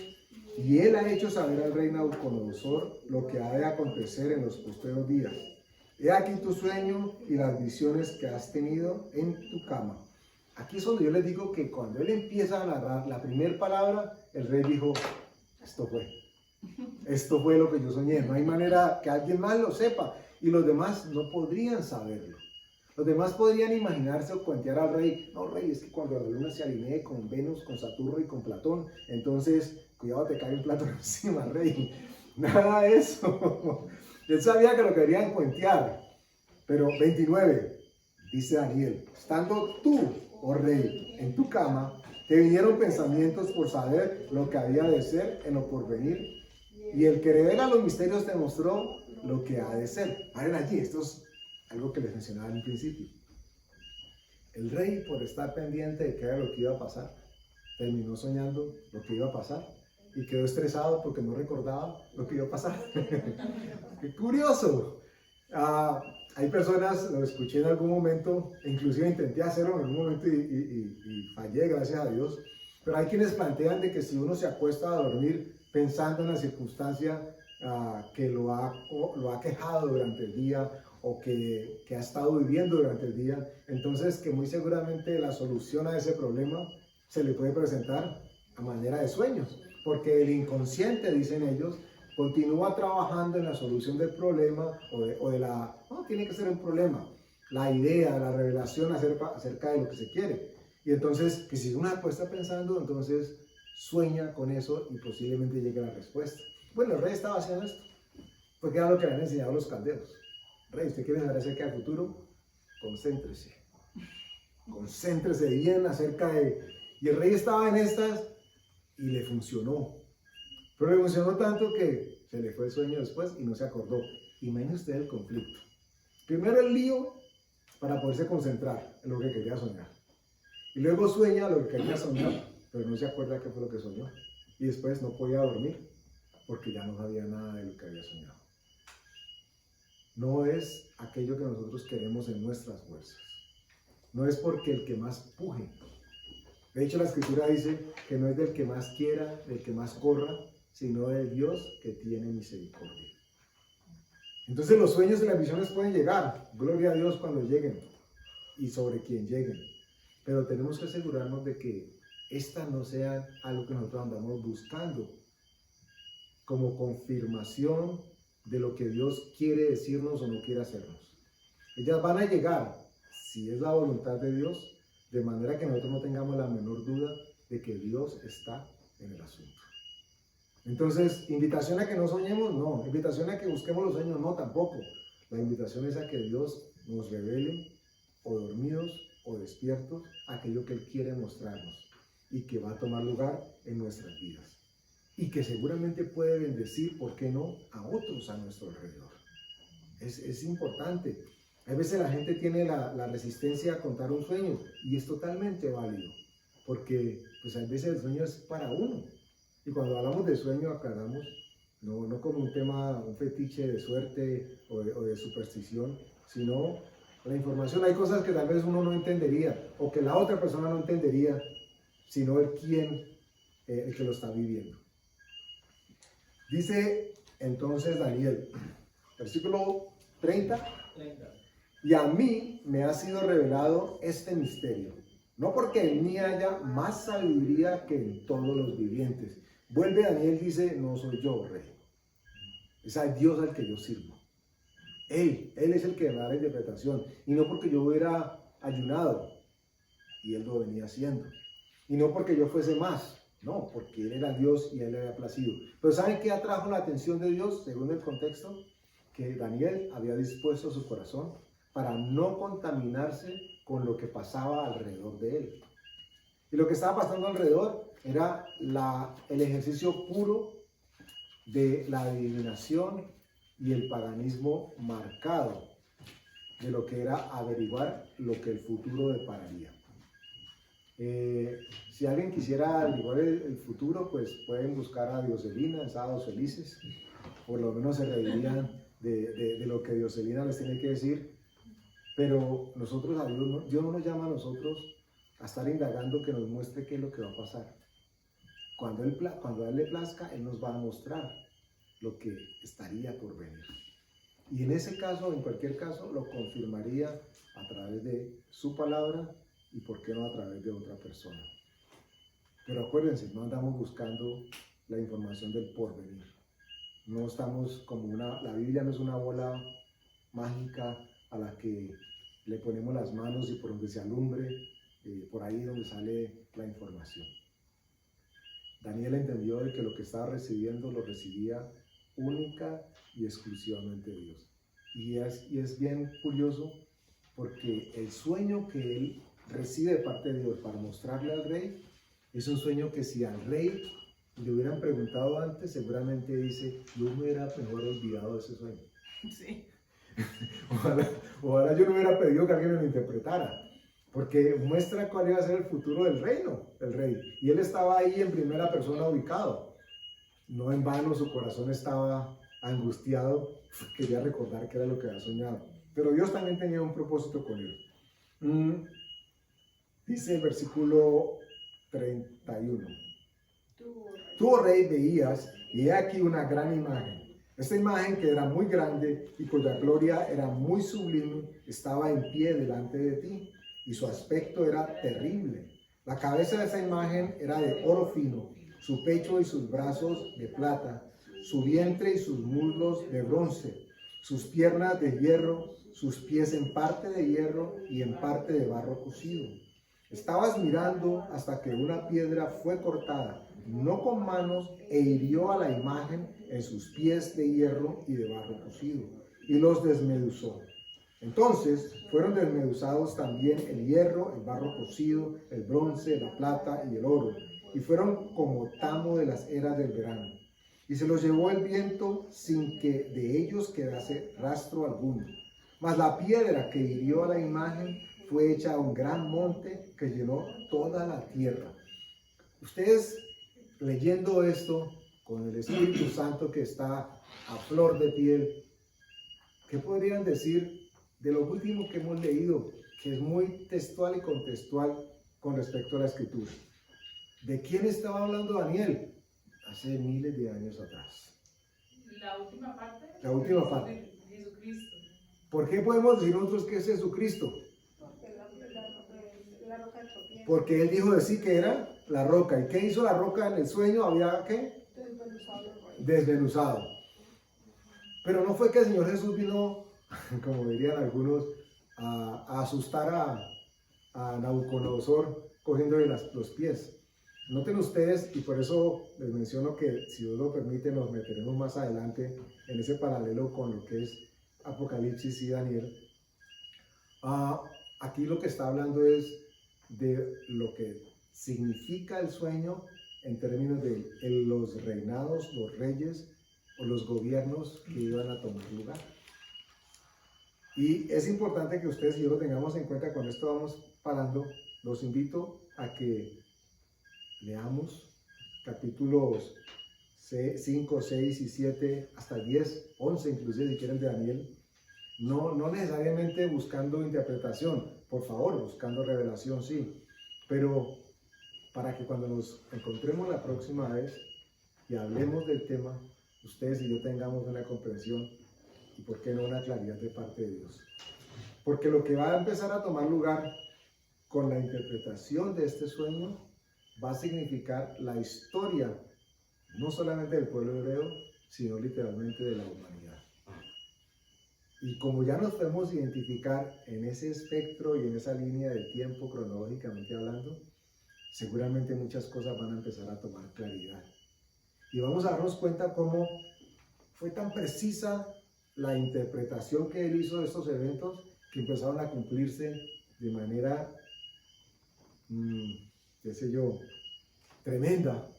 Y él ha hecho saber al rey Nabucodonosor lo que ha de acontecer en los postreros días. He aquí tu sueño y las visiones que has tenido en tu cama. Aquí es donde yo les digo que cuando él empieza a narrar la primera palabra, el rey dijo, esto fue lo que yo soñé. No hay manera que alguien más lo sepa y los demás no podrían saberlo. Los demás podrían imaginarse o cuentear al rey, no rey, es que cuando la luna se alinee con Venus, con Saturno y con Platón, entonces cuidado, te cae un plato encima, rey. Nada de eso. Él sabía que lo querían cuentear. Pero 29, dice Daniel, estando tú, oh rey, en tu cama, te vinieron pensamientos por saber lo que había de ser en lo porvenir, y el que revela los misterios te mostró lo que ha de ser. Paren allí, esto es algo que les mencionaba en un principio. El rey, por estar pendiente de qué era lo que iba a pasar, terminó soñando lo que iba a pasar y quedó estresado porque no recordaba lo que iba a pasar. ¡Qué curioso! Hay personas, lo escuché en algún momento, e inclusive intenté hacerlo en algún momento y fallé, gracias a Dios, pero hay quienes plantean de que si uno se acuesta a dormir pensando en la circunstancia que lo ha quejado durante el día o que ha estado viviendo durante el día, entonces que muy seguramente la solución a ese problema se le puede presentar a manera de sueños, porque el inconsciente, dicen ellos, continúa trabajando en la solución del problema no tiene que ser un problema, la idea, la revelación acerca de lo que se quiere. Y entonces, que si uno está pensando, entonces sueña con eso y posiblemente llegue a la respuesta. Bueno, el rey estaba haciendo esto, porque era lo que le habían enseñado los caldeos. Rey, ¿usted quiere saber acerca del futuro? Concéntrese. Concéntrese bien acerca de... Y el rey estaba en estas y le funcionó. Pero le funcionó tanto que se le fue el sueño después y no se acordó. Imagine usted el conflicto. Primero el lío para poderse concentrar en lo que quería soñar. Y luego sueña lo que quería soñar, pero no se acuerda qué fue lo que soñó. Y después no podía dormir porque ya no sabía nada de lo que había soñado. No es aquello que nosotros queremos en nuestras fuerzas. No es porque el que más puje. De hecho, la Escritura dice que no es del que más quiera, del que más corra, sino de Dios que tiene misericordia. Entonces los sueños y las visiones pueden llegar. Gloria a Dios cuando lleguen y sobre quien lleguen. Pero tenemos que asegurarnos de que esta no sea algo que nosotros andamos buscando como confirmación de lo que Dios quiere decirnos o no quiere hacernos. Ellas van a llegar, si es la voluntad de Dios, de manera que nosotros no tengamos la menor duda de que Dios está en el asunto. Entonces, invitación a que no soñemos, no. Invitación a que busquemos los sueños, no, tampoco. La invitación es a que Dios nos revele, o dormidos o despiertos, aquello que Él quiere mostrarnos y que va a tomar lugar en nuestras vidas. Y que seguramente puede bendecir, ¿por qué no?, a otros a nuestro alrededor. Es importante. A veces la gente tiene la resistencia a contar un sueño y es totalmente válido, porque pues a veces el sueño es para uno. Y cuando hablamos de sueño aclaramos, no como un tema, un fetiche de suerte o de superstición, sino la información. Hay cosas que tal vez uno no entendería o que la otra persona no entendería, sino el que lo está viviendo. Dice entonces Daniel, versículo 30. Y a mí me ha sido revelado este misterio, no porque en mí haya más sabiduría que en todos los vivientes. Vuelve Daniel, dice, no soy yo, rey. Es a Dios al que yo sirvo. Él es el que da la interpretación. Y no porque yo hubiera ayunado, y Él lo venía haciendo. Y no porque yo fuese más, no, porque Él era Dios y a Él le había placido. Pero ¿saben qué atrajo la atención de Dios, según el contexto? Que Daniel había dispuesto su corazón para no contaminarse con lo que pasaba alrededor de él. Y lo que estaba pasando alrededor era el ejercicio puro de la adivinación y el paganismo marcado de lo que era averiguar lo que el futuro depararía. Si alguien quisiera averiguar el futuro, pues pueden buscar a Dioselina en Sábados Felices. Por lo menos se reirían de lo que Dioselina les tiene que decir. Pero nosotros, a Dios no nos llama a nosotros a estar indagando que nos muestre qué es lo que va a pasar. cuando a Él le plazca, Él nos va a mostrar lo que estaría por venir. Y en ese caso, en cualquier caso, lo confirmaría a través de su palabra y por qué no a través de otra persona. Pero acuérdense, no andamos buscando la información del porvenir. No estamos como la Biblia no es una bola mágica a la que le ponemos las manos y por donde se alumbre, por ahí donde sale la información. Daniel entendió de que lo que estaba recibiendo lo recibía única y exclusivamente Dios. Y es bien curioso porque el sueño que él recibe de parte de Dios para mostrarle al rey es un sueño que si al rey le hubieran preguntado antes, seguramente dice, yo me hubiera mejor olvidado de ese sueño. Sí. Ojalá yo no hubiera pedido que alguien me lo interpretara, porque muestra cuál iba a ser el futuro del reino, del rey. Y él estaba ahí en primera persona ubicado. No en vano su corazón estaba angustiado, quería recordar qué era lo que había soñado. Pero Dios también tenía un propósito con él. Dice el versículo 31. Tú, oh rey, veías, y he aquí una gran imagen. Esta imagen, que era muy grande y cuya gloria era muy sublime, estaba en pie delante de ti, y su aspecto era terrible. La cabeza de esa imagen era de oro fino, su pecho y sus brazos de plata, su vientre y sus muslos de bronce, sus piernas de hierro, sus pies en parte de hierro y en parte de barro cocido. Estabas mirando hasta que una piedra fue cortada, no con manos, e hirió a la imagen en sus pies de hierro y de barro cocido, y los desmeduzó. Entonces fueron desmeduzados también el hierro, el barro cocido, el bronce, la plata y el oro, y fueron como tamo de las eras del verano. Y se los llevó el viento sin que de ellos quedase rastro alguno. Mas la piedra que hirió a la imagen fue hecha un gran monte que llenó toda la tierra. Ustedes, leyendo esto con el Espíritu Santo que está a flor de piel, ¿qué podrían decir de lo último que hemos leído, que es muy textual y contextual con respecto a la Escritura? ¿De quién estaba hablando Daniel? Hace miles de años atrás. La última parte. La última parte. Jesucristo. ¿Por qué podemos decir nosotros que es Jesucristo? La roca de tropiezo. Porque él dijo de sí que era la roca. ¿Y qué hizo la roca en el sueño? Había ¿qué? Desmenuzado. Pero no fue que el Señor Jesús vino, como dirían algunos, a asustar a Nabucodonosor cogiéndole los pies. Noten ustedes, y por eso les menciono que si Dios lo permite nos meteremos más adelante en ese paralelo con lo que es Apocalipsis y Daniel. Aquí lo que está hablando es de lo que significa el sueño en términos de los reinados, los reyes o los gobiernos que iban a tomar lugar. Y es importante que ustedes y yo lo tengamos en cuenta. Con esto vamos parando. Los invito a que leamos capítulos 5, 6 y 7 hasta 10, 11 inclusive si quieren de Daniel. No necesariamente buscando interpretación, por favor, buscando revelación, sí, pero para que cuando nos encontremos la próxima vez y hablemos del tema, ustedes y yo tengamos una comprensión y por qué no una claridad de parte de Dios. Porque lo que va a empezar a tomar lugar con la interpretación de este sueño va a significar la historia, no solamente del pueblo hebreo, sino literalmente de la humanidad. Y como ya nos podemos identificar en ese espectro y en esa línea del tiempo cronológicamente hablando, seguramente muchas cosas van a empezar a tomar claridad. Y vamos a darnos cuenta cómo fue tan precisa la interpretación que él hizo de estos eventos que empezaron a cumplirse de manera, qué sé yo, tremenda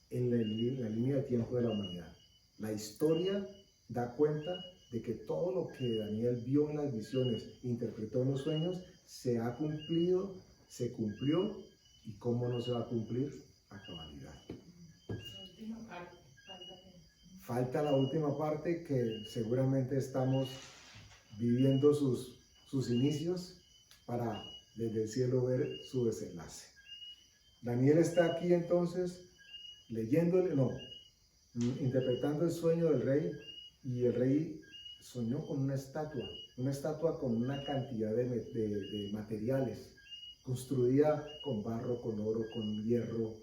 en la línea de tiempo de la humanidad. La historia da cuenta de que todo lo que Daniel vio en las visiones, interpretó en los sueños, se ha cumplido, se cumplió, y cómo no se va a cumplir a cabalidad. Falta la última parte que seguramente estamos viviendo sus inicios para desde el cielo ver su desenlace. Daniel está aquí entonces interpretando el sueño del rey, y el rey soñó con una estatua con una cantidad de materiales, construida con barro, con oro, con hierro,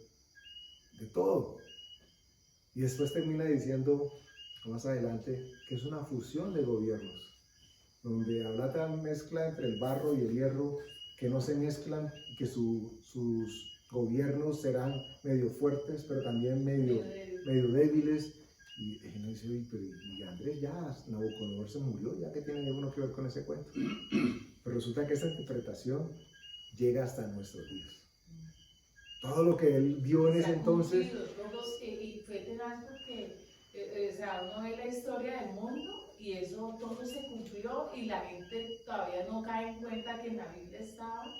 de todo. Y después termina diciendo, más adelante, que es una fusión de gobiernos, donde habrá tal mezcla entre el barro y el hierro que no se mezclan, y que sus gobiernos serán medio fuertes, pero también medio débiles. Y uno dice, oye, pero y Andrés ya, Nabucodonosor se murió, ya que tiene uno que ver con ese cuento. Pero resulta que esta interpretación llega hasta nuestros días. Todo lo que él vio en ese entonces. Y fue tenaz porque, o sea, uno ve la historia del mundo y eso todo se cumplió y la gente todavía no cae en cuenta que en la Biblia estaba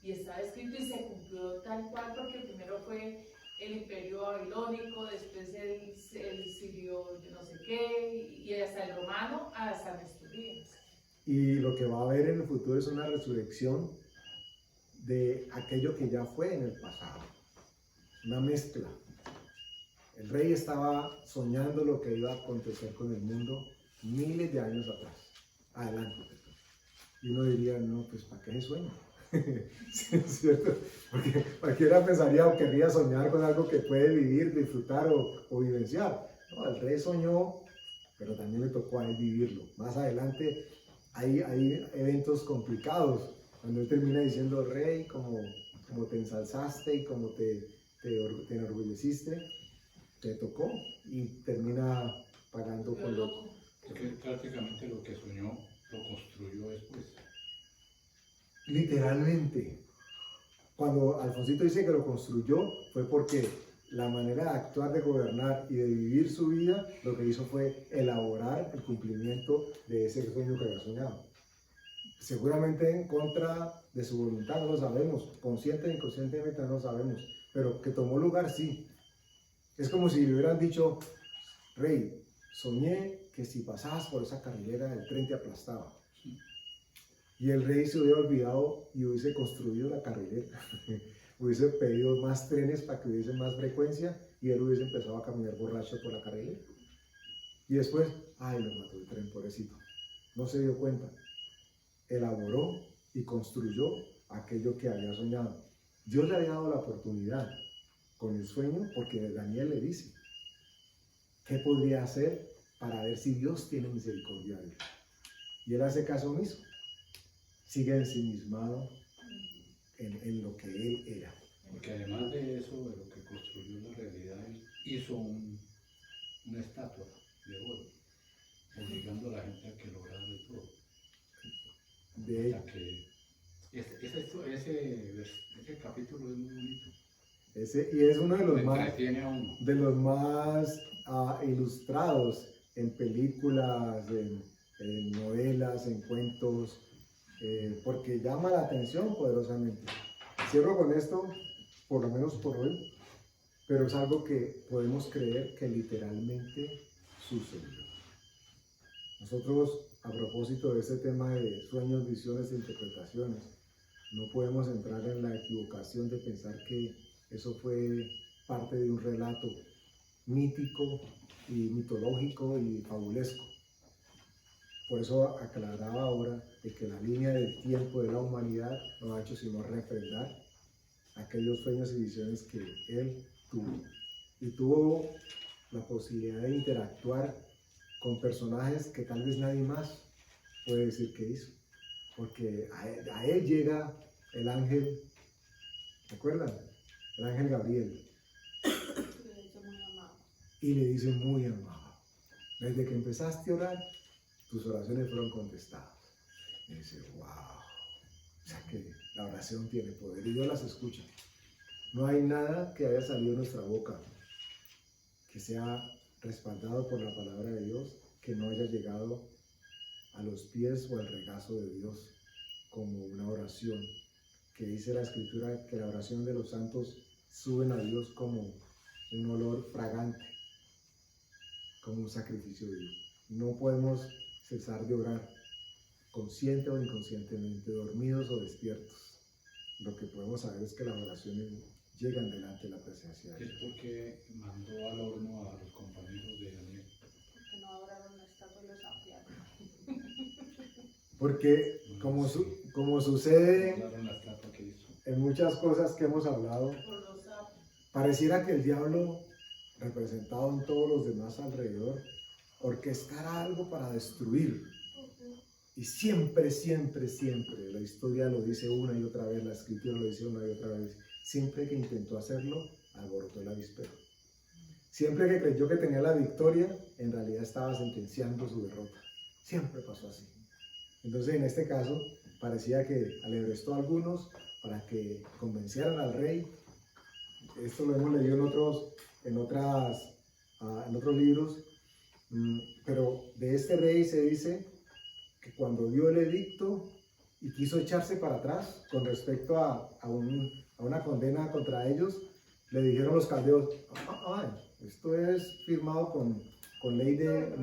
y estaba escrito y se cumplió tal cual, porque primero fue el imperio babilónico, después el sirio, yo no sé qué, y hasta el romano, hasta nuestros días. Y lo que va a haber en el futuro es una resurrección de aquello que ya fue en el pasado, una mezcla. El rey estaba soñando lo que iba a acontecer con el mundo miles de años adelante. Y uno diría, no, pues ¿para qué ese sueño? Sí, es cierto, porque cualquiera pensaría o querría soñar con algo que puede vivir, disfrutar o vivenciar. No, el rey soñó, pero también le tocó a él vivirlo. Más adelante hay eventos complicados, cuando él termina diciendo, rey, como te ensalzaste y como te enorgulleciste, te tocó, y termina pagando con lo... Porque prácticamente lo que soñó lo construyó después. Literalmente, cuando Alfonsito dice que lo construyó, fue porque la manera de actuar, de gobernar y de vivir su vida, lo que hizo fue elaborar el cumplimiento de ese sueño que había soñado. Seguramente en contra de su voluntad, no lo sabemos, consciente e inconscientemente no lo sabemos, pero que tomó lugar, sí. Es como si le hubieran dicho, rey, soñé que si pasabas por esa carrilera el tren te aplastaba. Y el rey se hubiera olvidado y hubiese construido la carrilera, hubiese pedido más trenes para que hubiese más frecuencia, y él hubiese empezado a caminar borracho por la carrilera. Y después, ay, lo mató el tren, pobrecito. No se dio cuenta. Elaboró y construyó aquello que había soñado. Dios le había dado la oportunidad con el sueño, porque Daniel le dice, ¿qué podría hacer para ver si Dios tiene misericordia de él? Y él hace caso omiso. Sigue ensimismado en lo que él era. Porque además de eso, de lo que construyó la realidad, él hizo una estatua de oro, obligando a la gente a que lograra de todo. De Hasta que ese capítulo es muy bonito. y es uno de los más, Entretiene a uno. de los más ilustrados en películas, en novelas, en cuentos, porque llama la atención poderosamente. Cierro con esto, por lo menos por hoy, pero es algo que podemos creer que literalmente sucedió. Nosotros, a propósito de este tema de sueños, visiones e interpretaciones, no podemos entrar en la equivocación de pensar que eso fue parte de un relato mítico y mitológico y fabulesco. Por eso aclaraba ahora de que la línea del tiempo de la humanidad no ha hecho sino refrendar aquellos sueños y visiones que él tuvo. Y tuvo la posibilidad de interactuar con personajes que tal vez nadie más puede decir que hizo. Porque a él llega el ángel, ¿recuerdan? El ángel Gabriel. Y le dice, muy amado, desde que empezaste a orar, tus oraciones fueron contestadas. Y dice, wow, o sea que la oración tiene poder y Dios las escucha. No hay nada que haya salido de nuestra boca que sea respaldado por la palabra de Dios, que no haya llegado a los pies o al regazo de Dios como una oración, que dice la Escritura que la oración de los santos suben a Dios como un olor fragante, como un sacrificio de Dios. No podemos cesar de orar, consciente o inconscientemente, dormidos o despiertos. Lo que podemos saber es que las oraciones llegan delante de la presencia de Es Dios. porque mandó al horno a los compañeros de Daniel. Porque no adoraron la estatua y los apiaron. Porque como sucede Mandaron la estatua que hizo. en muchas cosas que hemos hablado, Por los sapios. pareciera que el diablo, representado en todos los demás alrededor, orquestará algo para destruir. Y siempre, siempre, siempre, la historia lo dice una y otra vez, la escritura lo dice una y otra vez, siempre que intentó hacerlo, alborotó el avispero. Siempre que creyó que tenía la victoria, en realidad estaba sentenciando su derrota. Siempre pasó así. Entonces, en este caso, parecía que alebrestó a algunos para que convencieran al rey. Esto lo hemos leído en otros libros, pero de este rey se dice que cuando dio el edicto y quiso echarse para atrás con respecto a una condena contra ellos, le dijeron los caldeos, esto es firmado con ley de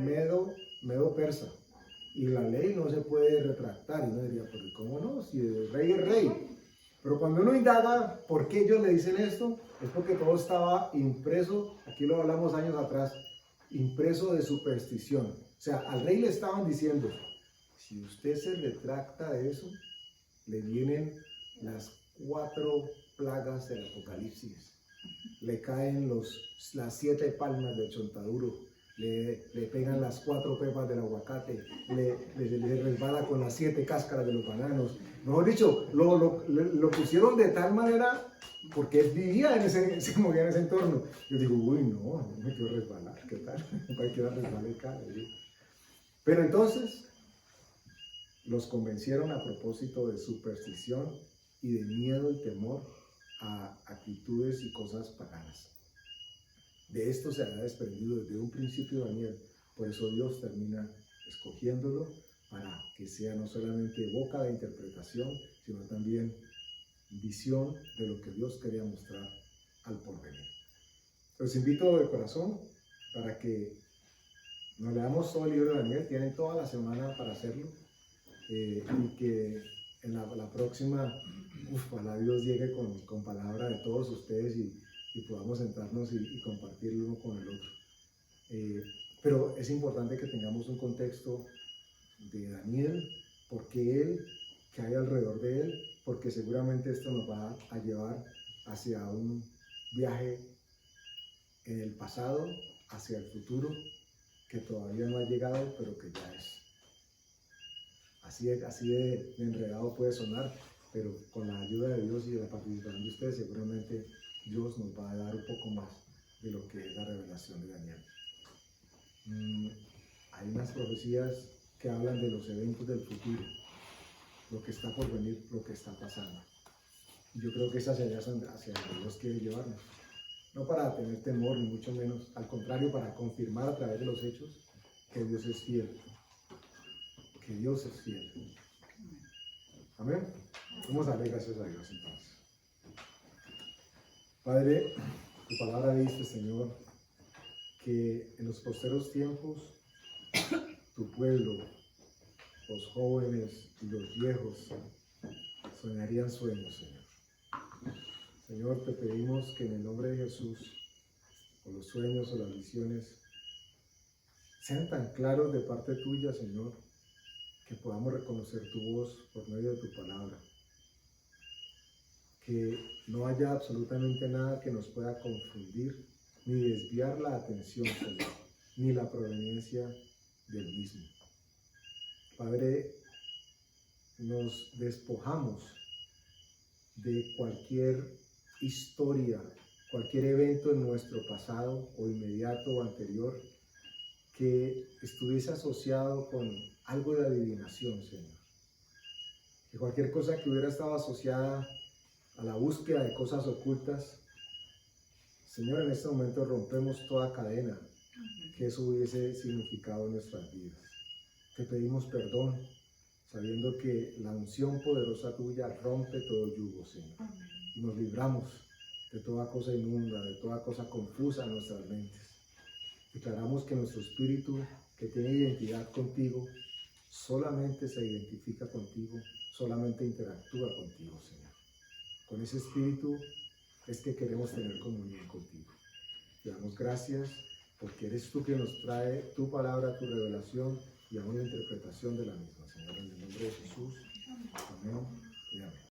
Medo-Persa, y la ley no se puede retractar. Y uno diría, pero ¿cómo no? Si el rey es rey. Pero cuando uno indaga por qué ellos le dicen esto, es porque todo estaba impreso, aquí lo hablamos años atrás, impreso de superstición. O sea, al rey le estaban diciendo, si usted se retracta de eso, le vienen las 4 plagas del Apocalipsis. Le caen las 7 palmas del chontaduro, le pegan las 4 pepas del aguacate, le resbala con las 7 cáscaras de los bananos. Mejor dicho, lo pusieron de tal manera porque él vivía se movía en ese entorno. Yo digo, uy, no me quiero resbalar, ¿qué tal? Cualquiera resbala y cae. ¿Sí? Pero entonces los convencieron a propósito de superstición y de miedo y temor a actitudes y cosas paganas. De esto se había desprendido desde un principio Daniel, por eso Dios termina escogiéndolo para que sea no solamente boca de interpretación, sino también visión de lo que Dios quería mostrar al porvenir. Los invito de corazón para que nos leamos todo el libro de Daniel, tienen toda la semana para hacerlo, y que en la próxima, ojalá Dios llegue con palabra de todos ustedes y podamos sentarnos y compartir el uno con el otro. Pero es importante que tengamos un contexto de Daniel, porque él, que hay alrededor de él, porque seguramente esto nos va a llevar hacia un viaje en el pasado, hacia el futuro, que todavía no ha llegado, pero que ya es. Así de enredado puede sonar, pero con la ayuda de Dios y de la participación de ustedes, seguramente Dios nos va a dar un poco más de lo que es la revelación de Daniel. Hay unas profecías que hablan de los eventos del futuro, lo que está por venir, lo que está pasando. Y yo creo que es hacia donde Dios quiere llevarnos. No para tener temor, ni mucho menos, al contrario, para confirmar a través de los hechos que Dios es fiel. Que Dios es fiel. Amén. Vamos a darle gracias a Dios entonces. Padre, tu palabra dice, Señor, que en los posteros tiempos tu pueblo, los jóvenes y los viejos, soñarían sueños, Señor. Señor, te pedimos que en el nombre de Jesús, o los sueños o las visiones, sean tan claros de parte tuya, Señor, que podamos reconocer tu voz por medio de tu palabra. Que no haya absolutamente nada que nos pueda confundir, ni desviar la atención, Señor, ni la proveniencia del mismo. Padre, nos despojamos de cualquier historia, cualquier evento en nuestro pasado o inmediato o anterior que estuviese asociado con algo de adivinación, Señor. Que cualquier cosa que hubiera estado asociada a la búsqueda de cosas ocultas, Señor, en este momento rompemos toda cadena que eso hubiese significado en nuestras vidas. Te pedimos perdón, sabiendo que la unción poderosa tuya rompe todo yugo, Señor. Y nos libramos de toda cosa inmunda, de toda cosa confusa en nuestras mentes. Declaramos que nuestro espíritu, que tiene identidad contigo, solamente se identifica contigo, solamente interactúa contigo, Señor. Con ese espíritu es que queremos tener comunión contigo. Te damos gracias porque eres tú quien nos trae tu palabra, tu revelación y aún la interpretación de la misma, Señor, en el nombre de Jesús. Amén y amén.